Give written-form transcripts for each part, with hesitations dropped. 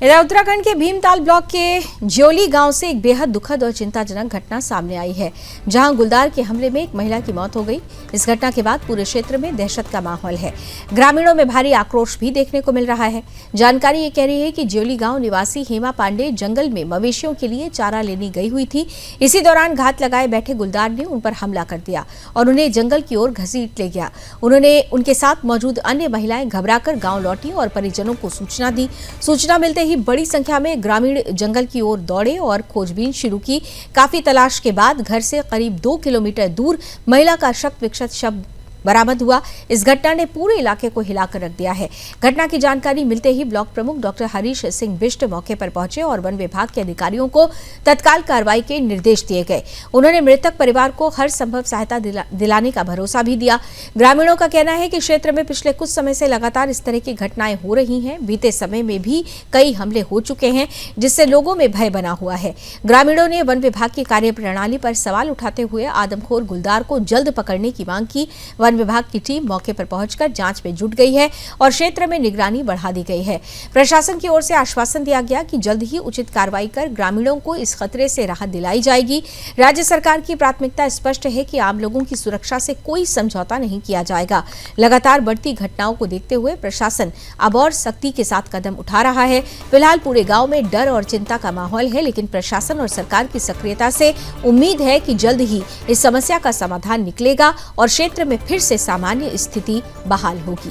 इधर उत्तराखंड के भीमताल ब्लॉक के ज्योली गांव से एक बेहद दुखद और चिंताजनक घटना सामने आई है, जहां गुलदार के हमले में एक महिला की मौत हो गई। इस घटना के बाद पूरे क्षेत्र में दहशत का माहौल है। ग्रामीणों में भारी आक्रोश भी देखने को मिल रहा है। जानकारी ये कह रही है कि ज्योली गांव निवासी हेमा पांडे जंगल में मवेशियों के लिए चारा लेने गई हुई थी। इसी दौरान घात लगाए बैठे गुलदार ने उन पर हमला कर दिया और उन्हें जंगल की ओर घसीट ले गया। उन्होंने उनके साथ मौजूद अन्य महिलाएं घबराकर गांव लौटी और परिजनों को सूचना दी। सूचना मिलते ही बड़ी संख्या में ग्रामीण जंगल की ओर दौड़े और खोजबीन शुरू की। काफी तलाश के बाद घर से करीब 2 किलोमीटर दूर महिला का शत विक्षत शव बरामद हुआ। इस घटना ने पूरे इलाके को हिलाकर रख दिया है। घटना की जानकारी मिलते ही ब्लॉक प्रमुख डॉक्टर हरीश सिंह बिष्ट मौके पर पहुंचे और वन विभाग के अधिकारियों को तत्काल कार्रवाई के निर्देश दिए गए। उन्होंने मृतक परिवार को हर संभव सहायता दिलाने का भरोसा भी दिया। ग्रामीणों का कहना है कि क्षेत्र में पिछले कुछ समय से लगातार इस तरह की घटनाएं हो रही हैं। बीते समय में भी कई हमले हो चुके हैं, जिससे लोगों में भय बना हुआ है। ग्रामीणों ने वन विभाग की कार्यप्रणाली पर सवाल उठाते हुए आदमखोर गुलदार को जल्द पकड़ने की मांग की। वन विभाग की टीम मौके पर पहुंचकर जांच में जुट गई है और क्षेत्र में निगरानी बढ़ा दी गई है। प्रशासन की ओर से आश्वासन दिया गया कि जल्द ही उचित कार्रवाई कर ग्रामीणों को इस खतरे से राहत दिलाई जाएगी। राज्य सरकार की प्राथमिकता स्पष्ट है कि आम लोगों की सुरक्षा से कोई समझौता नहीं किया जाएगा। लगातार बढ़ती घटनाओं को देखते हुए प्रशासन अब और सख्ती के साथ कदम उठा रहा है। फिलहाल पूरे गांव में डर और चिंता का माहौल है, लेकिन प्रशासन और सरकार की सक्रियता से उम्मीद है कि जल्द ही इस समस्या का समाधान निकलेगा और क्षेत्र में फिर से सामान्य स्थिति बहाल होगी।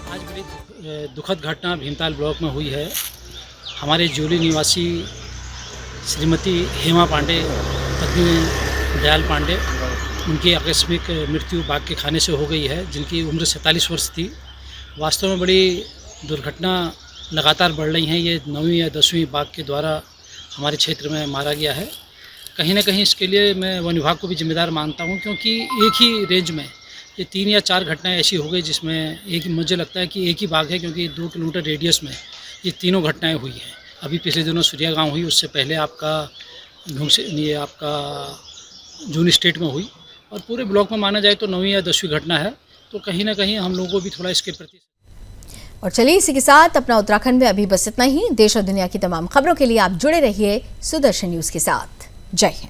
आज बड़ी दुखद घटना भीमताल ब्लॉक में हुई है। हमारे ज्योली निवासी श्रीमती हेमा पांडे पत्नी दयाल पांडे, उनकी आकस्मिक मृत्यु बाघ के खाने से हो गई है, जिनकी उम्र 47 वर्ष थी। वास्तव में बड़ी दुर्घटना लगातार बढ़ रही हैं। ये 9वीं या 10वीं बाघ के द्वारा हमारे क्षेत्र में मारा गया है। कहीं ना कहीं इसके लिए मैं वन विभाग को भी जिम्मेदार मानता हूं, क्योंकि एक ही रेंज में ये 3 या 4 घटनाएं ऐसी हो गई जिसमें मुझे लगता है कि एक ही बाघ है, क्योंकि 2 किलोमीटर रेडियस में ये तीनों घटनाएं हुई हैं। अभी पिछले दिनों सूर्या गांव हुई, उससे पहले आपका जून स्टेट में हुई, और पूरे ब्लॉक में माना जाए तो 9वीं या 10वीं घटना है। तो कहीं ना कहीं हम लोगों को भी थोड़ा इसके प्रति। और चलिए इसी के साथ अपना उत्तराखंड में अभी बस इतना ही। देश और दुनिया की तमाम खबरों के लिए आप जुड़े रहिए सुदर्शन न्यूज के साथ। जय हिंद।